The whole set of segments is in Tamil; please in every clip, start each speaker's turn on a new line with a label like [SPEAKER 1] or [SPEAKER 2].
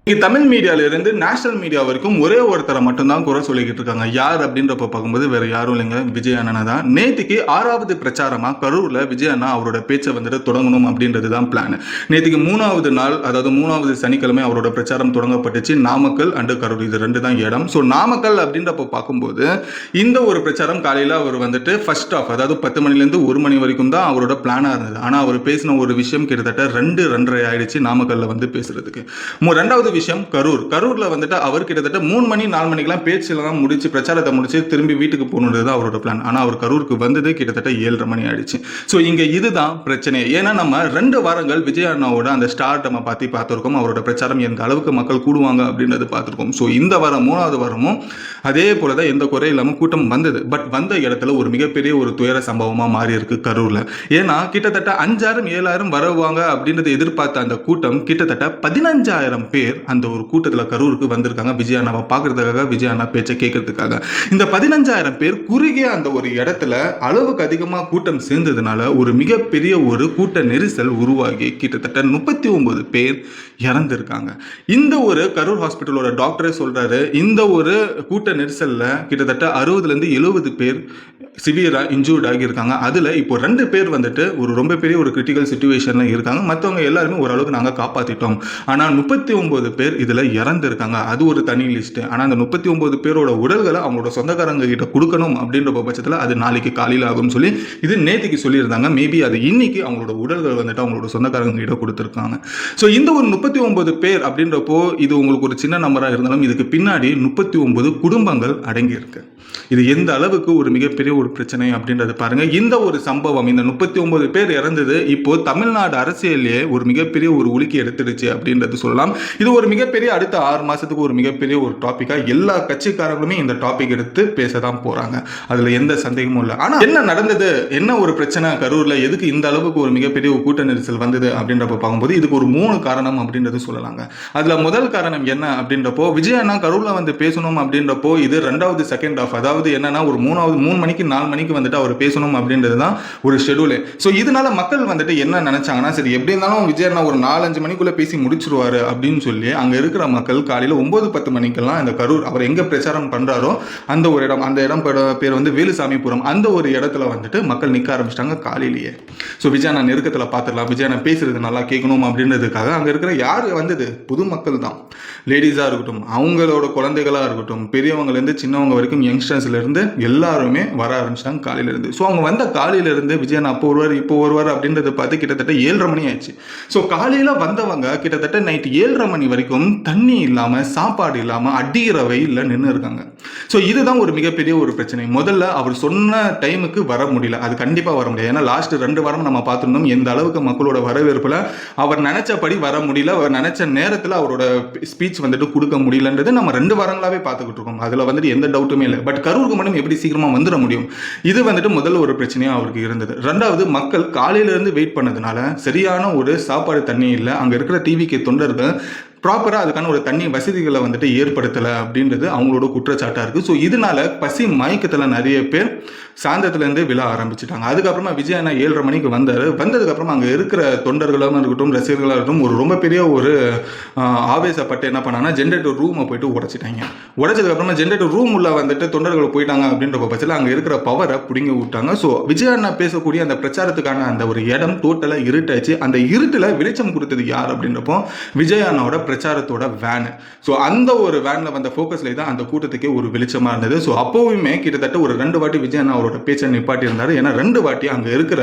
[SPEAKER 1] தமிழ் மீடியால இருந்து நேஷனல் மீடியா வரைக்கும் ஒரே ஒருத்தரை மட்டும்தான் குறை சொல்லிக்கிட்டு இருக்காங்க. யார் அப்படின்றப்ப பார்க்கும்போது வேற யாரும் இல்லைங்க, விஜய் அண்ணா தான். நேற்றுக்கு 6வது பிரச்சாரமா கரூர்ல விஜய் அண்ணா அவரோட பேச்சை வந்துட்டு தொடங்கணும் அப்படின்றது தான் பிளான். நேற்றுக்கு 3வது நாள், அதாவது 3வது சனிக்கிழமை அவரோட பிரச்சாரம் தொடங்கப்பட்டுச்சு. நாமக்கல் அண்டு கரூர், இது ரெண்டு தான் இடம். ஸோ நாமக்கல் அப்படின்றப்ப பார்க்கும்போது இந்த ஒரு பிரச்சாரம் காலையில் அவர் வந்துட்டு ஃபர்ஸ்ட் ஆஃப், அதாவது 10 மணிலேருந்து 1 மணி வரைக்கும் தான் அவரோட பிளானாக இருந்தது. ஆனால் அவர் பேசின ஒரு விஷயம் கிட்டத்தட்ட 2-2:30 ஆயிடுச்சு நாமக்கல்ல வந்து பேசுறதுக்கு. ரெண்டாவது விஷயம் கரூர்ல வந்துட்டு அவர் கிட்டத்தட்ட 3 மணி 4 மணிக்கெல்லாம் பேச்செல்லாம் முடிச்சு பிரச்சாரத்தை முடிச்சு திரும்பி வீட்டுக்கு போகணுன்றது அவரோட பிளான். ஆனால் அவர் கரூருக்கு வந்தது கிட்டத்தட்ட 7:30 மணி ஆயிடுச்சு. ஸோ இங்க இதுதான் பிரச்சனை. ஏன்னா நம்ம 2 வாரங்கள் விஜய் அண்ணாவோட அந்த ஸ்டார்ட் நம்ம பார்த்துருக்கோம். அவரோட பிரச்சாரம் எந்த அளவுக்கு மக்கள் கூடுவாங்க அப்படின்றது பார்த்துருக்கோம். ஸோ இந்த வாரம் 3வது வாரமும் அதே போலதான் எந்த குறை இல்லாமல் கூட்டம் வந்தது. பட் வந்த இடத்துல ஒரு மிகப்பெரிய ஒரு துயர சம்பவமா மாறி இருக்கு கரூர்ல. ஏன்னா கிட்டத்தட்ட 5,000-7,000 வருவாங்க அப்படின்றத எதிர்பார்த்த அந்த கூட்டம் கிட்டத்தட்ட 15,000 பேர் அந்த ஒரு கூட்டத்தில் கரூருக்கு வந்திருக்காங்க. விஜய் அண்ணாவை பார்க்கறதுக்காக, விஜய் அண்ணா பேச்சை கேட்கறதுக்காக. இந்த 15,000 பேர் குறுகிய அந்த ஒரு இடத்துல அளவுக்கு அதிகமாக கூட்டம் சேர்ந்ததுனால ஒரு மிகப்பெரிய ஒரு கூட்ட நெரிசல் உருவாகி கிட்டத்தட்ட 39 பேர் இறந்திருக்காங்க. இந்த ஒரு கரூர் ஹாஸ்பிட்டலோட டாக்டரே சொல்றாரு, இந்த ஒரு கூட்ட நெரிசல்ல கிட்டத்தட்ட 60-70 பேர் சிவியரா இன்ஜூர்ட் ஆகியிருக்காங்க. அதுல இப்போ 2 பேர் வந்துட்டு ஒரு ரொம்ப பெரிய ஒரு கிரிட்டிக்கல் சிச்சுவேஷன்ல இருக்காங்க. மற்றவங்க எல்லாருமே ஓரளவுக்கு நாங்கள் காப்பாற்றிட்டோம். ஆனால் 39 பேர் இதில் இறந்துருக்காங்க. அது ஒரு தனி லிஸ்ட். ஆனால் அந்த 39 பேரோட உடல்களை அவங்களோட சொந்தக்காரங்க கிட்ட கொடுக்கணும் அப்படின்ற பட்சத்தில் அது நாளைக்கு காலையில் ஆகும் சொல்லி இது நேற்றுக்கு சொல்லியிருந்தாங்க. மேபி அது இன்னைக்கு அவங்களோட உடல்கள் வந்துட்டு அவங்களோட சொந்தக்காரங்க கிட்ட கொடுத்துருக்காங்க. ஸோ இந்த ஒரு 39 பேர் அப்படின்றப்போ இது உங்களுக்கு ஒரு சின்ன நம்பராக இருந்தாலும் இதுக்கு பின்னாடி 39 குடும்பங்கள் அடங்கியிருக்கு. இது எந்த அளவுக்கு ஒரு மிகப்பெரிய ஒரு பிரச்சனை அப்படின்றது பாருங்க. இந்த ஒரு சம்பவம், இந்த 39 பேர் இறந்தது இப்போ தமிழ்நாடு அரசியலே ஒரு மிகப்பெரிய ஒரு உலுக்கி எடுத்துடுச்சு அப்படின்றது சொல்லலாம். இது ஒரு மிகப்பெரிய அடுத்த 6 மாசத்துக்கு ஒரு மிகப்பெரிய ஒரு டாபிக்கா எல்லா கட்சிக்காரங்களுமே இந்த டாபிக் எடுத்து பேசதான் போறாங்க. அதுல எந்த சந்தேகமும் இல்லை. ஆனா என்ன நடந்தது, என்ன ஒரு பிரச்சனை கரூர்ல, எதுக்கு இந்த அளவுக்கு ஒரு மிகப்பெரிய கூட்ட நெரிசல் வந்தது அப்படின்றப்ப பார்க்கும்போது இதுக்கு ஒரு 3 காரணம் அப்படின்றது சொல்லலாங்க. அதுல முதல் காரணம் என்ன அப்படின்றப்போ, விஜய் அண்ணா கரூர்ல வந்து பேசணும் அப்படின்றப்போ இது 2வது செகண்ட் ஆஃப், அதாவது என்னன்னா ஒரு 3 மணிக்கு 4 மணிக்கு வந்துட்டு அவர் பேசணும் அப்படின்றது தான் ஒரு ஷெடியூல். ஸோ இதனால மக்கள் வந்துட்டு என்ன நினைச்சாங்கன்னா, சரி எப்படி இருந்தாலும் விஜய் அண்ணா ஒரு 4-5 மணிக்குள்ள பேசி முடிச்சிருவாரு அப்படின்னு சொல்லி அங்க இருக்கிற மக்கள் காலையில 9-10 மணிக்கெல்லாம் இந்த கரூர் அவர் எங்க பிரச்சாரம் பண்றாரோ அந்த ஒரு இடம், அந்த இடம் பேர் வந்து வேலுசாமிபுரம், அந்த ஒரு இடத்துல வந்துட்டு மக்கள் நிற்க ஆரம்பிச்சிட்டாங்க காலையிலேயே. ஸோ விஜய் அண்ணா நெருக்கத்தில் பார்த்துடலாம், விஜய் அண்ணா பேசுறது நல்லா கேட்கணும் அப்படின்றதுக்காக அங்க இருக்கிற யாரு வந்தது, பொதுமக்கள் தான். லேடிஸா இருக்கட்டும், அவங்களோட குழந்தைகளா இருக்கட்டும், பெரியவங்கலேருந்து சின்னவங்க வரைக்கும் யங்ஸ்டர்ஸ்ல இருந்து எல்லாருமே வர ஆரம்பிச்சிட்டாங்க காலையில இருந்து. ஸோ அவங்க வந்த காலையில இருந்து விஜய் அண்ணா அப்போ வருவார் இப்போ வருவார் அப்படின்றத பார்த்து கிட்டத்தட்ட 7:30 மணி ஆயிடுச்சு. ஸோ காலையில வந்தவங்க கிட்டத்தட்ட நைட் 7:30 மணி வரைக்கும் தண்ணி இல்லாம, சாப்பாடு இல்லாம, அடிக்கிற வெயில்ல நின்று இருக்காங்க. ஸோ இதுதான் ஒரு மிகப்பெரிய ஒரு பிரச்சனை. முதல்ல அவர் சொன்ன டைமுக்கு வர முடியல, அது கண்டிப்பா வர முடியாது. ஏன்னா லாஸ்ட் 2 வாரம் நம்ம பார்த்துருந்தோம் எந்த அளவுக்கு மக்களோட வரவேற்புல அவர் நினைச்சபடி வர முடியல, அவர் நினைச்ச நேரத்தில் அவரோட ஸ்பீச் வந்துட்டு கொடுக்க முடியலன்றது நம்ம 2 வாரங்களாவே பார்த்துக்கிட்டு இருக்கோம். அதுல வந்துட்டு எந்த டவுட்டுமே இல்லை. பட் கரூருக்கு மட்டும் எப்படி சீக்கிரமா வந்துட முடியும், இது வந்துட்டு முதல்ல ஒரு பிரச்சனையா அவருக்கு இருந்தது. 2வது, மக்கள் காலையில இருந்து வெயிட் பண்ணதுனால சரியான ஒரு சாப்பாடு தண்ணி இல்லை. அங்க இருக்கிற டிவிக்கு தொண்டர்கள் ப்ராப்பராக அதுக்கான ஒரு தண்ணி வசதிகளை வந்துட்டு ஏற்படுத்தலை அப்படின்றது அவங்களோட குற்றச்சாட்டாக இருக்குது. ஸோ இதனால பசி மயக்கத்தில் நிறைய பேர் சாயந்தரத்துலேருந்து விழ ஆரம்பிச்சிட்டாங்க. அதுக்கப்புறமா விஜய் அண்ணா 7:30 மணிக்கு வந்தார். வந்ததுக்கப்புறமா அங்கே இருக்கிற தொண்டர்களாக இருக்கட்டும், ரசிகர்களாக இருக்கட்டும், ஒரு ரொம்ப பெரிய ஒரு ஆவேசப்பட்டு என்ன பண்ணாங்கன்னா ஜென்ரேட்டர் ரூமை போயிட்டு உடைச்சிட்டாங்க. உடைச்சதுக்கப்புறமா ஜென்ரேட்டர் ரூம் உள்ள வந்துட்டு தொண்டர்கள் போயிட்டாங்க அப்படின்ற பட்சத்தில் அங்கே இருக்கிற பவரை பிடிங்கி விட்டாங்க. ஸோ விஜய் அண்ணா பேசக்கூடிய அந்த பிரச்சாரத்துக்கான அந்த ஒரு இடம் டோட்டலாக இருட்டாச்சு. அந்த இருட்டில் வெளிச்சம் கொடுத்தது யார் அப்படின்றப்போ விஜய் அண்ணாவோட பிரச்சாரத்தோட வேன். ஸோ அந்த ஒரு வேனில் வந்த ஃபோக்கஸ்ல தான் அந்த கூட்டத்துக்கே ஒரு வெளிச்சமாக இருந்தது. ஸோ அப்போவுமே கிட்டத்தட்ட ஒரு 2 வாட்டி விஜய் அண்ணா அவரோட பேச்சை நிப்பாட்டி இருந்தார். ஏன்னா 2 வாட்டி அங்கே இருக்கிற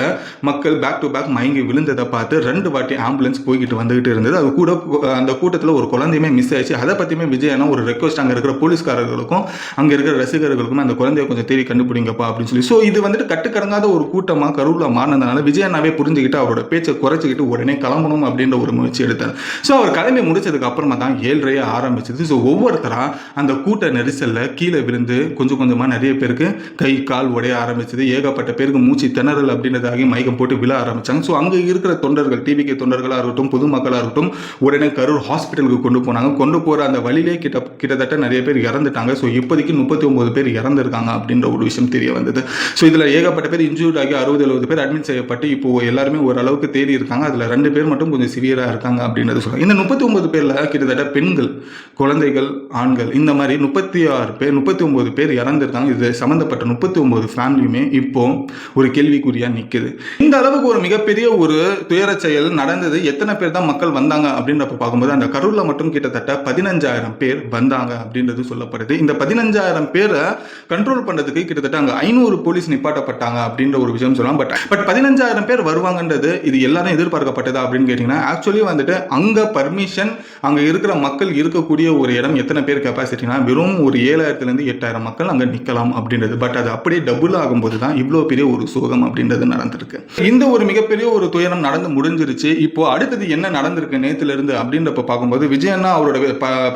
[SPEAKER 1] மக்கள் பேக் டு பேக் மயங்கி விழுந்ததை பார்த்து 2 வாட்டி ஆம்புலன்ஸ் போய்கிட்டு வந்துகிட்டு இருந்தது. அது கூட அந்த கூட்டத்தில் ஒரு குழந்தையுமே மிஸ் ஆயிடுச்சு. அதை பற்றியுமே விஜய் அண்ணா ஒரு ரெக்வஸ்ட் அங்கே இருக்கிற போலீஸ்காரர்களுக்கும் அங்கே இருக்கிற ரசிகர்களுக்கும் அந்த குழந்தைய கொஞ்சம் தேடி கண்டுபிடிங்கப்பா அப்படின்னு சொல்லி. ஸோ இது வந்துட்டு கட்டுக்கடங்காத ஒரு கூட்டமாக கரூரில் மாறினதுனால விஜய் அண்ணாவே புரிஞ்சுக்கிட்டு அவரோட பேச்சை குறைச்சிக்கிட்டு உடனே கிளம்பணும் அப்படின்ற ஒரு முயற்சி எடுத்தார். ஸோ அவர் கிளம்பி முடிச்சதுக்கு அப்புறமா தான் 7:30 ஆரம்பிச்சது. ஸோ ஒவ்வொருத்தரா அந்த கூட்ட நெரிசல்ல கீழே விழுந்து கொஞ்சம் கொஞ்சமா நிறைய பேருக்கு கை கால் உடைய ஆரம்பிச்சது. ஏகப்பட்ட பேருக்கு மூச்சு திணறல் அப்படின்றதாகி மயக்கம் போட்டு விழ ஆரம்பிச்சாங்க. ஸோ அங்கே இருக்கிற தொண்டர்கள், டிவிக்கு தொண்டர்களாக இருக்கட்டும், பொதுமக்களாக இருக்கட்டும், உடனே கரூர் ஹாஸ்பிட்டலுக்கு கொண்டு போனாங்க. கொண்டு போகிற அந்த வழியிலே கிட்டத்தட்ட நிறைய பேர் இறந்துட்டாங்க. ஸோ இப்போதைக்கு 39 பேர் இறந்துருக்காங்க அப்படின்ற ஒரு விஷயம் தெரிய வந்தது. ஸோ இதில் ஏகப்பட்ட பேர் இன்ஜூர்ட் ஆகி 60-70 பேர் அட்மிட் செய்யப்பட்டு இப்போ எல்லாருமே ஓரளவுக்கு தேடி இருக்காங்க. அதில் 2 பேர் மட்டும் கொஞ்சம் சிவியராக இருக்காங்க அப்படின்றது சொல்லுவாங்க. இந்த 39 பேரில் விபத்துல கிட்டத்தட்ட பெண்கள், குழந்தைகள், ஆண்கள் இந்த மாதிரி 39 பேர் இறந்திருக்காங்க. இது சம்பந்தப்பட்ட 39 ஃபேமிலியுமே இப்போ ஒரு கேள்விக்குறியா நிக்குது. இந்த அளவுக்கு ஒரு மிகப்பெரிய ஒரு துயர செயல் நடந்தது. எத்தனை பேர் தான் மக்கள் வந்தாங்க அப்படின்றப்ப பார்க்கும்போது அந்த கரூர்ல மட்டும் கிட்டத்தட்ட 15,000 பேர் வந்தாங்க அப்படின்றது சொல்லப்படுது. இந்த 15,000 பேரை கண்ட்ரோல் பண்றதுக்கு கிட்டத்தட்ட அங்க 500 போலீஸ் நிப்பாட்டப்பட்டாங்க அப்படின்ற ஒரு விஷயம் சொல்லலாம். பட் 15,000 பேர் வருவாங்கன்றது இது எல்லாரும் எதிர்பார்க்கப்பட்டதா அப்படின்னு கேட்டீங்கன்னா ஆக்சுவலி வந்துட்டு அங்க பர்மிஷன், அங்க இருக்கிற மக்கள் இருக்கக்கூடிய ஒரு இடம் எத்தனை பேர் கெப்பாசிட்டினா வெறும் ஒரு 7,000 to 8,000 மக்கள் அங்க நிக்கலாம் அப்படின்றது. பட் அது அப்படியே டபுள் ஆகும்போது தான் இவ்வளவு பெரிய ஒரு சோகம் அப்படின்றது நடந்திருக்கு. இந்த ஒரு மிகப்பெரிய ஒரு துயரம் நடந்து முடிஞ்சிருச்சு. இப்போ அடுத்தது என்ன நடந்திருக்கு நேத்துல இருந்து அப்படின்றப்ப பார்க்கும்போது விஜய் அண்ணா அவரோட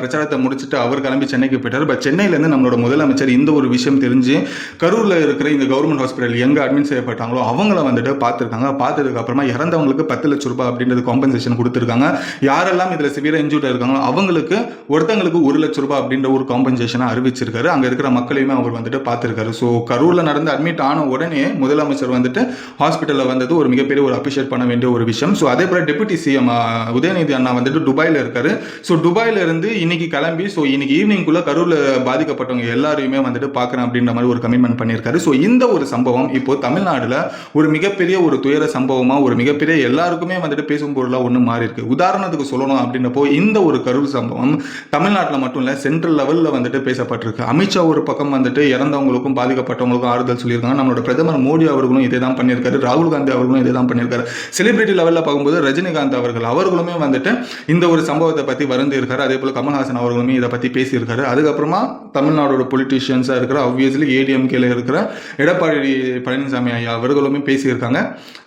[SPEAKER 1] பிரச்சாரத்தை முடிச்சுட்டு அவர் கிளம்பி சென்னைக்கு போயிட்டார். பட் சென்னையில இருந்து நம்மளோட முதலமைச்சர் இந்த ஒரு விஷயம் தெரிஞ்சு கரூர்ல இருக்கிற இந்த கவர்மெண்ட் ஹாஸ்பிட்டல் எங்க அட்மிட் செய்யப்பட்டாங்களோ அவங்கள வந்துட்டு பார்த்துருக்காங்க. பார்த்ததுக்கு அப்புறமா இறந்தவங்களுக்கு 10 லட்சம் ரூபாய் அப்படின்றது காம்பன்சேஷன் கொடுத்துருக்காங்க. யாரெல்லாம் இதுல சிவியரா இன்ஜூர்ட் இருக்காங்களோ அவங்களுக்கு ஒருத்தங்களுக்கு 1 லட்சம் ரூபாய் அப்படின்ற ஒரு காம்பன்சேஷனை அறிவிச்சிருக்காரு. அங்க இருக்கிற மக்களையுமே அவர் வந்துட்டு பார்த்திருக்காரு. ஸோ கரூர்ல நடந்து அட்மிட் ஆன உடனே முதலமைச்சர் வந்துட்டு ஹாஸ்பிட்டல்ல வந்தது ஒரு மிகப்பெரிய ஒரு அப்ரிஷியேட் பண்ண வேண்டிய ஒரு விஷயம். ஸோ அதே போல டெபுட்டி சிஎம் உதயநிதி அண்ணா வந்துட்டு துபாயில இருக்காரு. ஸோ துபாயில இருந்து இன்னைக்கு கிளம்பி ஸோ இன்னைக்கு ஈவினிங்குள்ள கரூர்ல பாதிக்கப்பட்டவங்க எல்லாரையுமே வந்துட்டு பார்க்கறேன் அப்படின்ற மாதிரி ஒரு கமிட்மெண்ட் பண்ணியிருக்காரு. ஸோ இந்த ஒரு சம்பவம் இப்போ தமிழ்நாடுல ஒரு மிகப்பெரிய ஒரு துயர சம்பவமா ஒரு மிகப்பெரிய எல்லாருக்குமே வந்துட்டு பேசும் பொருளா ஒன்று மாறி இருக்கு. உதாரணத்துக்கு சொல்லணும் அப்படின்றப்போ இந்த ஒரு கரூர் சம்பவம் தமிழ்நாட்டில் மட்டும் இல்ல சென்ட்ரல் லெவல்ல வந்துட்டு பேசப்பட்டிருக்கு. அமித்ஷா ஒரு பக்கம் வந்துட்டு இறந்தவங்களுக்கும் பாதிக்கப்பட்டவங்களுக்கும் ஆறுதல் சொல்லியிருக்காங்க. நம்மளோட பிரதமர் மோடி அவர்களும் இதே தான் பண்ணியிருக்காரு. ராகுல் காந்தி அவர்களும் இதே தான் பண்ணியிருக்காரு. செலிபிரிட்டி லெவலில் பார்க்கும்போது ரஜினிகாந்த் அவர்களுமே வந்துட்டு இந்த ஒரு சம்பவத்தை பத்தி வருந்தி இருக்காரு. அதே போல கமல்ஹாசன் அவர்களுமே இதை பத்தி பேசியிருக்காரு. அதுக்கப்புறமா தமிழ்நாடோட பொலிட்டீஷியன்ஸா இருக்கிற ஆப்வியஸ்லி ஏடிஎம்கேல இருக்கிற எடப்பாடி பழனிசாமி ஐயா அவர்களுமே பேசியிருக்காங்க.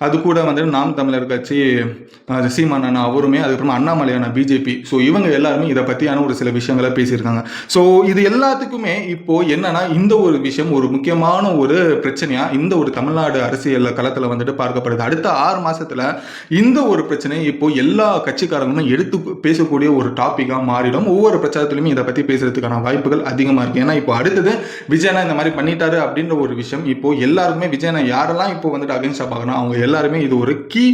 [SPEAKER 1] அது கூட வந்துட்டு நாம் தமிழர் கட்சி சீமான் அவருமே, அதுக்கப்புறமா அண்ணாமலையான பிஜேபி, ஸோ இவங்க எல்லாருமே இதை பத்தியான ஒரு சில விஷயங்களை பேசியிருக்காங்க. ஸோ இது எல்லாத்துக்குமே இப்போ என்னன்னா இந்த ஒரு விஷயம் ஒரு முக்கியமான ஒரு பிரச்சனையா இந்த ஒரு தமிழ்நாடு அரசியல் களத்தில் வந்துட்டு பார்க்கப்படுது. அடுத்த 6 மாசத்துல இந்த ஒரு பிரச்சனை இப்போ எல்லா கட்சிக்காரங்களும் எடுத்து பேசக்கூடிய ஒரு டாபிக்கா மாறிடும். ஒவ்வொரு பிரச்சாரத்திலுமே இதை பத்தி பேசுறதுக்கான வாய்ப்புகள் அதிகமா இருக்கு. ஏன்னா இப்போ அடுத்தது விஜயனா இந்த மாதிரி பண்ணிட்டாரு அப்படின்ற ஒரு விஷயம் இப்போ எல்லாருக்குமே விஜயனா யாரெல்லாம் இப்போ வந்துட்டு அகைன்ஸ்டா பார்க்கணும் அவங்க எல்லாருமே இது ஒரு கீ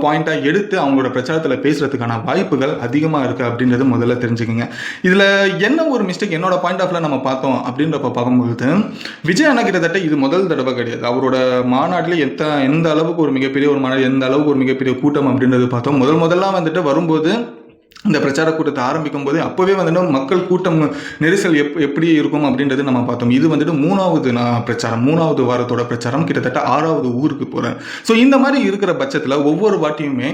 [SPEAKER 1] பாயிண்டா எடுத்து அவங்களோட பிரச்சாரத்தில் பேசுறதுக்கான வாய்ப்புகள் அதிகமா இருக்கு அப்படின்றது முதல்ல தெரிஞ்சுக்கங்க. இதுல என்ன ஒரு மிஸ்டேக் என்னோட பாயிண்ட் ஆஃப் நம்ம பார்த்தோம் அப்படின்றப்ப பார்க்கும்போது விஜய் அண்ணா கிட்டத்தட்ட இது முதல் தடவை கிடையாது. அவரோட மாநாட்டில் எந்த அளவுக்கு ஒரு மிகப்பெரிய ஒரு மாநாடு, எந்த அளவுக்கு ஒரு மிகப்பெரிய கூட்டம் அப்படின்றது பார்த்தோம். முதல்லாம் வந்துட்டு வரும்போது இந்த பிரச்சார கூட்டத்தை ஆரம்பிக்கும் போது அப்பவே வந்துட்டு மக்கள் கூட்டம் நெரிசல் எப்படி இருக்கும் அப்படின்றது நம்ம பார்த்தோம். இது வந்துட்டு 3வது பிரச்சாரம், 3வது வாரத்தோட பிரச்சாரம், கிட்டத்தட்ட 6வது ஊருக்கு போறேன். ஸோ இந்த மாதிரி இருக்கிற பட்சத்தில் ஒவ்வொரு வாட்டியுமே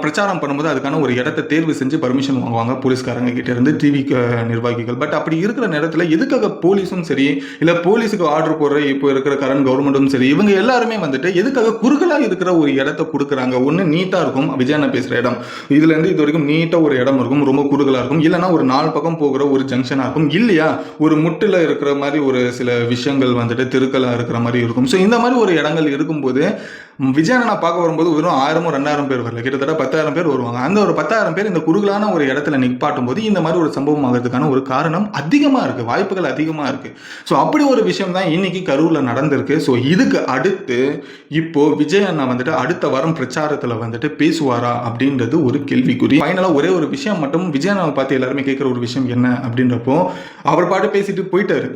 [SPEAKER 1] பிரச்சாரம் பண்ணும்போது அதுக்கான ஒரு இடத்தை தேர்வு செஞ்சு பர்மிஷன் வாங்குவாங்க போலீஸ்காரங்க கிட்ட இருந்து, டிவி நிர்வாகிகள். பட் அப்படி இருக்கிற நேரத்தில் எதுக்காக போலீஸும் சரி இல்லை போலீஸுக்கு ஆர்டர் போடுற இப்போ இருக்கிற கரண்ட் கவர்மெண்ட்டும் சரி இவங்க எல்லாருமே வந்துட்டு எதுக்காக குறுகலாக இருக்கிற ஒரு இடத்த கொடுக்குறாங்க? ஒன்று நீட்டாக இருக்கும் விஜயண்ணா பேசுகிற இடம், இதுல இருந்து இது வரைக்கும் நீட்டாக ஒரு இடம் இருக்கும், ரொம்ப குறுகலாக இருக்கும். இல்லைன்னா ஒரு 4 பக்கம் போகிற ஒரு ஜங்ஷனாக இருக்கும். இல்லையா ஒரு முட்டில் இருக்கிற மாதிரி ஒரு சில விஷயங்கள் வந்துட்டு தெருக்கலாக இருக்கிற மாதிரி இருக்கும். ஸோ இந்த மாதிரி ஒரு இடங்கள் இருக்கும்போது விஜயண்ணா பார்க்க வரும்போது வெறும் 1000-2000 பேர் வரல, கிட்டத்தட்ட 10,000 பேர் வருவாங்க. அந்த ஒரு 10,000 பேர் இந்த குறுகலான ஒரு இடத்துல நிப்பாட்டும் போது இந்த மாதிரி ஒரு சம்பவம் ஆகிறதுக்கான ஒரு காரணம் அதிகமாக இருக்கு, வாய்ப்புகள் அதிகமாக இருக்கு. ஸோ அப்படி ஒரு விஷயம் தான் இன்னைக்கு கரூர்ல நடந்திருக்கு. ஸோ இதுக்கு அடுத்து இப்போ விஜய் அண்ணா வந்துட்டு அடுத்த வாரம் பிரச்சாரத்தில் வந்துட்டு பேசுவாரா அப்படின்றது ஒரு கேள்விக்குறி. ஃபைனலாக ஒரே ஒரு விஷயம் மட்டும் விஜய் அண்ணாவை பார்த்து எல்லாருமே கேட்குற ஒரு விஷயம் என்ன அப்படின்றப்போ அவர் பாட்டு பேசிட்டு போயிட்டாரு.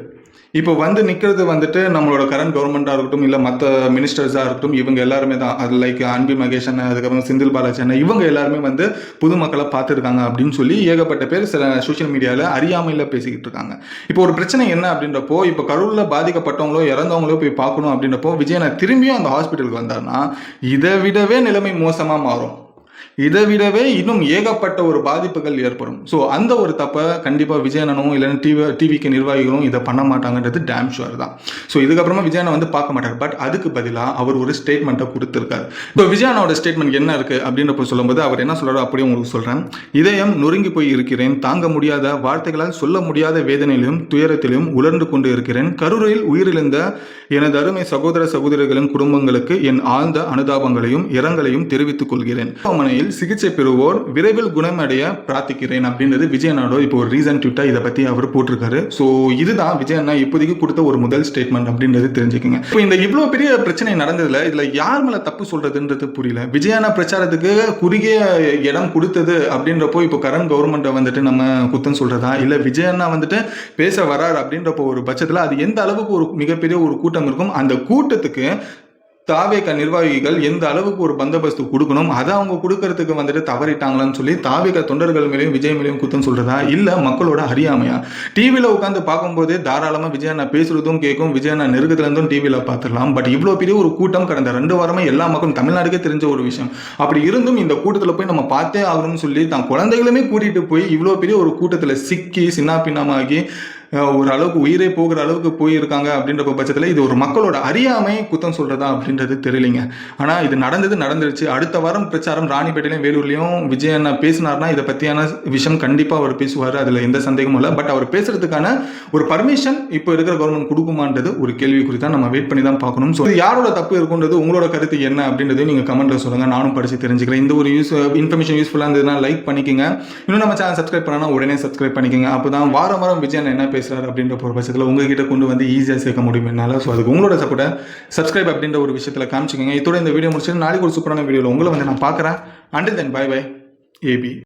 [SPEAKER 1] இப்போ வந்து நிற்கிறது வந்துட்டு நம்மளோட கரண்ட் கவர்மெண்ட்டாக இருக்கட்டும் இல்லை மற்ற மினிஸ்டர்ஸாக இருக்கட்டும் இவங்க எல்லாருமே தான். அது லைக் அன்பி மகேஷ் அண்ணன், அதுக்கப்புறம் செந்தில் பாலாஜி அண்ணன், இவங்க எல்லாருமே வந்து பொதுமக்களை பார்த்துருக்காங்க அப்படின்னு சொல்லி ஏகப்பட்ட பேர் சில சோஷியல் மீடியாவில் அறியாமையில் பேசிக்கிட்டு இருக்காங்க. இப்போ ஒரு பிரச்சனை என்ன அப்படின்றப்போ இப்போ கரூரில் பாதிக்கப்பட்டவங்களோ இறந்தவங்களோ போய் பார்க்கணும் அப்படின்றப்போ விஜயனை திரும்பியும் அந்த ஹாஸ்பிட்டலுக்கு வந்தாருன்னா இதை விடவே நிலைமை மோசமாக மாறும். இதை விடவே இன்னும் ஏகப்பட்ட ஒரு பாதிப்புகள் ஏற்படும். ஸோ அந்த ஒரு தப்பை கண்டிப்பாக விஜயனும் இல்லைன்னா டிவிக்கு நிர்வாகிகளும் இதை பண்ண மாட்டாங்கன்றது டேம் ஷுவர் தான். ஸோ இதுக்கப்புறமா விஜயனை வந்து பார்க்க மாட்டார். பட் அதுக்கு பதிலாக அவர் ஒரு ஸ்டேட்மெண்ட்டை கொடுத்துருக்காரு. இப்போ விஜயனோட ஸ்டேட்மெண்ட் என்ன இருக்குது அப்படின்றப்ப சொல்லும்போது அவர் என்ன சொல்கிறாரோ அப்படியே உங்களுக்கு சொல்கிறேன். இதயம் நொறுங்கி போய் இருக்கிறேன், தாங்க முடியாத வார்த்தைகளால் சொல்ல முடியாத வேதனையிலும் துயரத்திலும் உலர்ந்து கொண்டு இருக்கிறேன். கரூரில் உயிரிழந்த எனது அருமை சகோதர சகோதரிகளின் குடும்பங்களுக்கு என் ஆழ்ந்த அனுதாபங்களையும் இரங்கலையும் தெரிவித்துக் கொள்கிறேன். மருத்துவமனையில் மருத்துவமனையில் சிகிச்சை பெறுவோர் விரைவில் குணமடைய பிரார்த்திக்கிறேன் அப்படின்றது விஜய் அண்ணாவோட இப்போ ஒரு ரீசன் ட்விட்டா இதை பத்தி அவர் போட்டிருக்காரு. ஸோ இதுதான் விஜய் அண்ணா இப்போதைக்கு கொடுத்த ஒரு முதல் ஸ்டேட்மெண்ட் அப்படின்றது தெரிஞ்சுக்கோங்க. இப்போ இந்த இவ்வளோ பெரிய பிரச்சனை நடந்ததுல இதுல யார் மேல தப்பு சொல்றதுன்றது புரியல. விஜய் அண்ணா பிரச்சாரத்துக்கு குறுகிய இடம் கொடுத்தது அப்படின்றப்போ இப்போ கரண்ட் கவர்மெண்ட்டை வந்துட்டு நம்ம குத்தம் சொல்றதா, இல்ல விஜய் அண்ணா வந்துட்டு பேச வரார் அப்படின்றப்போ ஒரு பட்சத்தில் அது எந்த அளவுக்கு ஒரு மிகப்பெரிய ஒரு கூட்டம் இருக்கும், அந்த கூட்டத்துக்கு தாவேக நிர்வாகிகள் எந்த அளவுக்கு ஒரு பந்தோபஸ்து கொடுக்கணும், அதை அவங்க கொடுக்கறதுக்கு வந்துட்டு தவறிட்டாங்களான்னு சொல்லி தாவேக தொண்டர்கள் மேலேயும் விஜய் மேலேயும் குத்தம் சொல்றதா, இல்ல மக்களோட அறியாமையா? டிவியில உட்காந்து பார்க்கும்போதே தாராளமா விஜய் அண்ணா பேசுறதும் கேட்கும், விஜய் அண்ணா நெருக்கத்துல இருந்தும் டிவியில பார்த்துடலாம். பட் இவ்வளவு பெரிய ஒரு கூட்டம் கடந்த 2 வாரமா எல்லா மக்களும் தமிழ்நாடுக்கே தெரிஞ்ச ஒரு விஷயம். அப்படி இருந்தும் இந்த கூட்டத்துல போய் நம்ம பார்த்தே ஆகணும்னு சொல்லி தான் குழந்தைகளுமே கூட்டிட்டு போய் இவ்வளவு பெரிய ஒரு கூட்டத்துல சிக்கி சின்ன பின்னமாகி ஒரு அளவுக்கு உயிரே போகிற அளவுக்கு போயிருக்காங்க அப்படின்ற பட்சத்தில் இது ஒரு மக்களோட அறியாமை குத்தம் சொல்றதா அப்படின்றது தெரியலைங்க. ஆனால் இது நடந்துருச்சு. அடுத்த வாரம் பிரச்சாரம் ராணிப்பேட்டையிலையும் வேலூர்லையும் விஜய் அண்ணா பேசினார்னா இதை பற்றியான விஷயம் கண்டிப்பாக அவர் பேசுவார், அதில் எந்த சந்தேகமும் இல்லை. பட் அவர் பேசுறதுக்கான ஒரு பர்மிஷன் இப்போ இருக்கிற கவர்மெண்ட் கொடுக்குமான்றது ஒரு கேள்வி குறித்து நம்ம வெயிட் பண்ணி தான் பார்க்கணும். ஸோ யாரோட தப்பு இருக்குன்றது உங்களோட கருத்து என்ன அப்படின்றதையும் நீங்கள் கமெண்ட்ல சொல்லுங்க, நானும் படித்து தெரிஞ்சுக்கிறேன். இந்த ஒரு இன்ஃபர்மேஷன் யூஸ்ஃபுல்லாக இருந்ததுன்னா லைக் பண்ணிக்கோங்க. இன்னும் நம்ம சேனல் சப்ஸ்கிரைப் பண்ணா உடனே சப்ஸ்கிரைப் பண்ணிக்கோங்க. அப்போ தான் வாரம் விஜய் அண்ணா என்ன பேசுறாரு அப்படின்ற ஒரு பட்சத்தில் உங்ககிட்ட கொண்டு வந்து ஈஸியாக சேர்க்க முடியும் என்னால். ஸோ அதுக்கு உங்களோட சப்போர்ட்டை சப்ஸ்கிரைப் அப்படின்ற ஒரு விஷயத்தில் காமிச்சிக்கோங்க. இதோட இந்த வீடியோ முடிச்சுட்டு நாளைக்கு ஒரு சூப்பரான வீடியோவில் உங்களை வந்து நான் பார்க்குறேன். Until then bye bye AB.